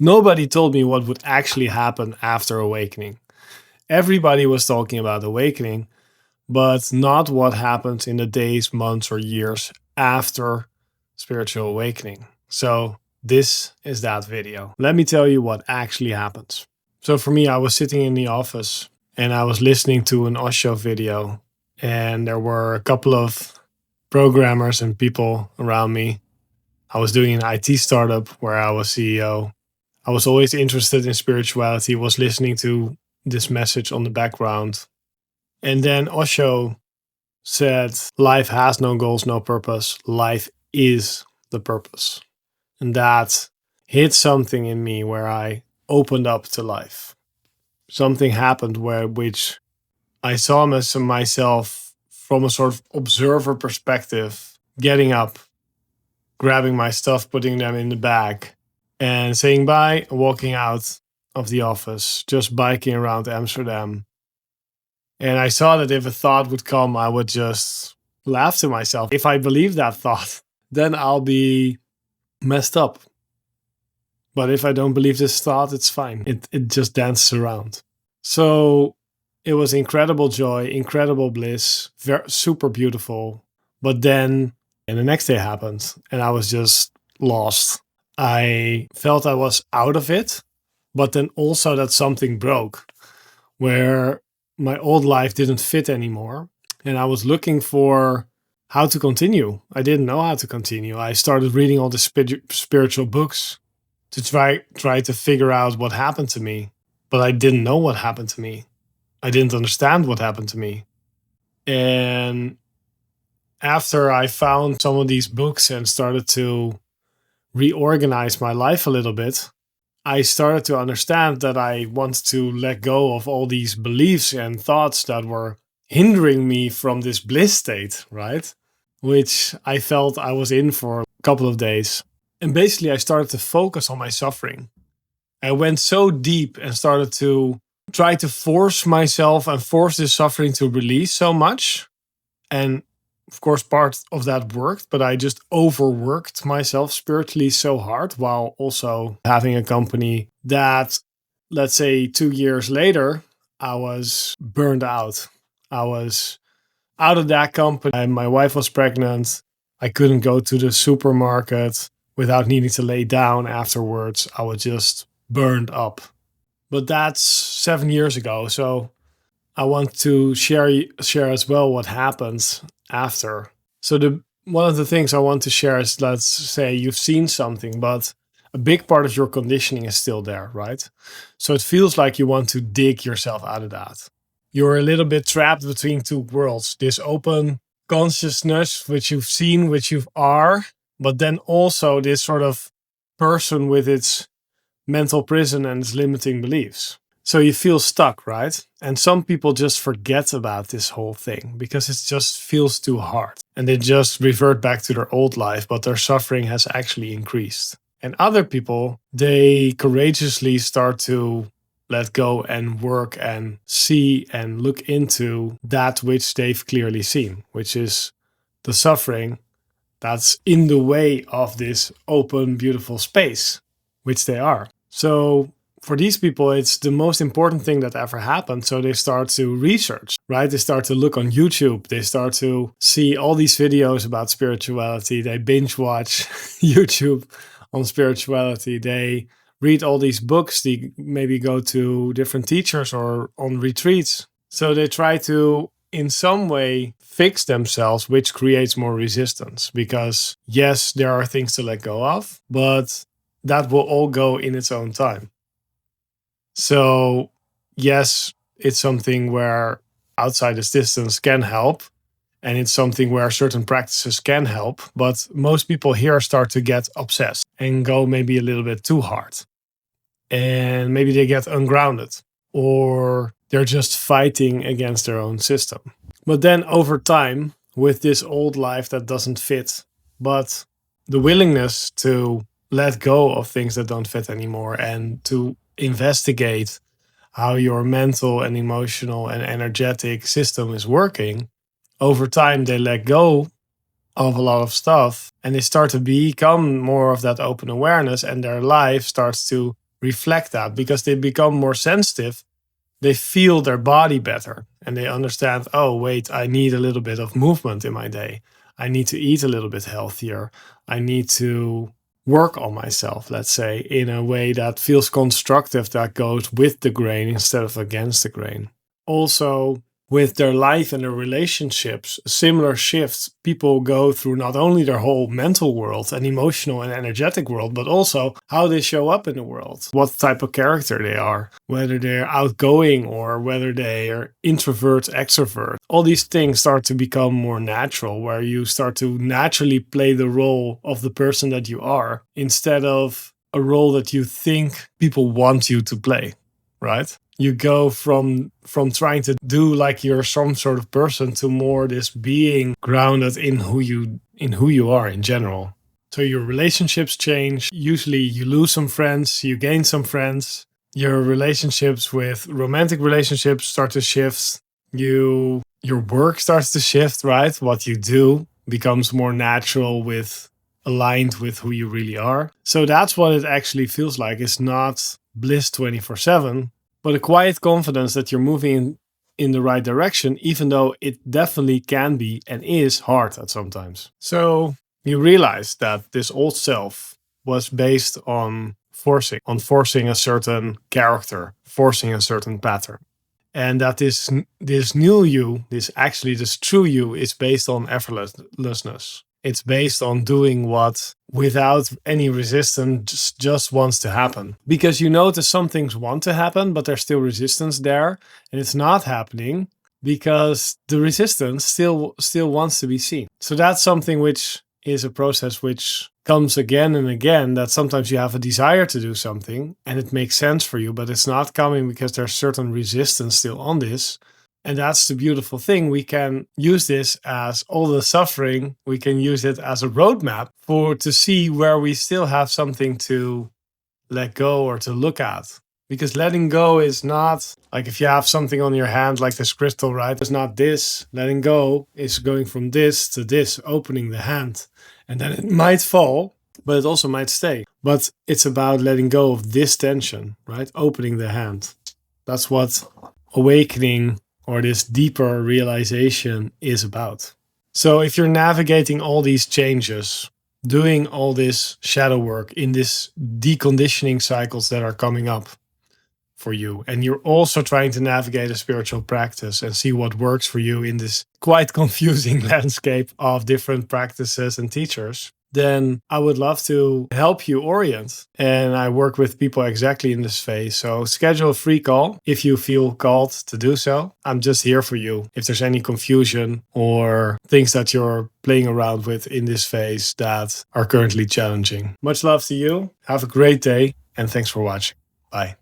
Nobody told me what would actually happen after awakening. Everybody was talking about awakening, but not what happens in the days, months, or years after spiritual awakening. So this is that video. Let me tell you what actually happens. So for me, I was sitting in the office and I was listening to an Osho video, and there were a couple of programmers and people around me. I was doing an IT startup where I was CEO. I was always interested in spirituality, was listening to this message on the background. And then Osho said, life has no goals, no purpose. Life is the purpose. And that hit something in me where I opened up to life. Something happened which I saw myself from a sort of observer perspective, getting up, grabbing my stuff, putting them in the bag, and saying bye, walking out of the office, just biking around Amsterdam. And I saw that if a thought would come, I would just laugh to myself. If I believe that thought, then I'll be messed up. But if I don't believe this thought, it's fine. It just dances around. So it was incredible joy, incredible bliss, super beautiful. But then, and the next day happened, and I was just lost. I felt I was out of it, but then also that something broke, where my old life didn't fit anymore. And I was looking for how to continue. I didn't know how to continue. I started reading all the spiritual books to try to figure out what happened to me. But I didn't know what happened to me. I didn't understand what happened to me. And after I found some of these books and started to reorganize my life a little bit, I started to understand that I wanted to let go of all these beliefs and thoughts that were hindering me from this bliss state, right? Which I felt I was in for a couple of days. And basically, I started to focus on my suffering. I went so deep and started to try to force myself and force this suffering to release so much. And of course, part of that worked, but I just overworked myself spiritually so hard while also having a company that, let's say 2 years later, I was burned out. I was out of that company. And my wife was pregnant. I couldn't go to the supermarket without needing to lay down afterwards. I was just burned up. But that's 7 years ago. So I want to share as well what happens after. So one of the things I want to share is, let's say you've seen something, but a big part of your conditioning is still there, right? So it feels like you want to dig yourself out of that. You're a little bit trapped between two worlds. This open consciousness, which you've seen, which you are, but then also this sort of person with its mental prison and its limiting beliefs. So you feel stuck, right? And some people just forget about this whole thing because it just feels too hard. And they just revert back to their old life, but their suffering has actually increased. And other people, they courageously start to let go and work and see and look into that which they've clearly seen, which is the suffering that's in the way of this open, beautiful space, which they are. So for these people, it's the most important thing that ever happened. So they start to research, right? They start to look on YouTube. They start to see all these videos about spirituality. They binge watch YouTube on spirituality. They read all these books. They maybe go to different teachers or on retreats. So they try to, in some way, fix themselves, which creates more resistance. Because yes, there are things to let go of, but that will all go in its own time. So yes, it's something where outside assistance can help, and it's something where certain practices can help, but most people here start to get obsessed and go maybe a little bit too hard. And maybe they get ungrounded, or they're just fighting against their own system. But then over time, with this old life that doesn't fit, but the willingness to let go of things that don't fit anymore and to investigate how your mental and emotional and energetic system is working, over time they let go of a lot of stuff and they start to become more of that open awareness, and their life starts to reflect that because they become more sensitive. They feel their body better and they understand, oh, wait, I need a little bit of movement in my day. I need to eat a little bit healthier. I need to work on myself, let's say, in a way that feels constructive, that goes with the grain instead of against the grain. Also, with their life and their relationships, similar shifts people go through not only their whole mental world and emotional and energetic world, but also how they show up in the world, what type of character they are, whether they're outgoing or whether they are introvert, extrovert. All these things start to become more natural, where you start to naturally play the role of the person that you are instead of a role that you think people want you to play, right? You go from trying to do like you're some sort of person to more this being grounded in who you are in general. So your relationships change. Usually you lose some friends, you gain some friends. Your relationships with romantic relationships start to shift. Your work starts to shift, right? What you do becomes more natural aligned with who you really are. So that's what it actually feels like. It's not bliss 24/7. But a quiet confidence that you're moving in the right direction, even though it definitely can be and is hard at sometimes. So you realize that this old self was based on forcing a certain character, forcing a certain pattern. And that this new you, this true you, is based on effortlessness. It's based on doing what without any resistance just wants to happen. Because you notice some things want to happen, but there's still resistance there. And it's not happening because the resistance still wants to be seen. So that's something which is a process which comes again and again, that sometimes you have a desire to do something and it makes sense for you, but it's not coming because there's certain resistance still on this. And that's the beautiful thing. We can use this as all the suffering. We can use it as a roadmap to see where we still have something to let go or to look at. Because letting go is not like if you have something on your hand, like this crystal, right? It's not this. Letting go is going from this to this, opening the hand. And then it might fall, but it also might stay. But it's about letting go of this tension, right? Opening the hand. That's what awakening or this deeper realization is about. So if you're navigating all these changes, doing all this shadow work in this deconditioning cycles that are coming up for you, and you're also trying to navigate a spiritual practice and see what works for you in this quite confusing landscape of different practices and teachers, then I would love to help you orient. And I work with people exactly in this phase. So schedule a free call if you feel called to do so. I'm just here for you if there's any confusion or things that you're playing around with in this phase that are currently challenging. Much love to you. Have a great day and thanks for watching. Bye.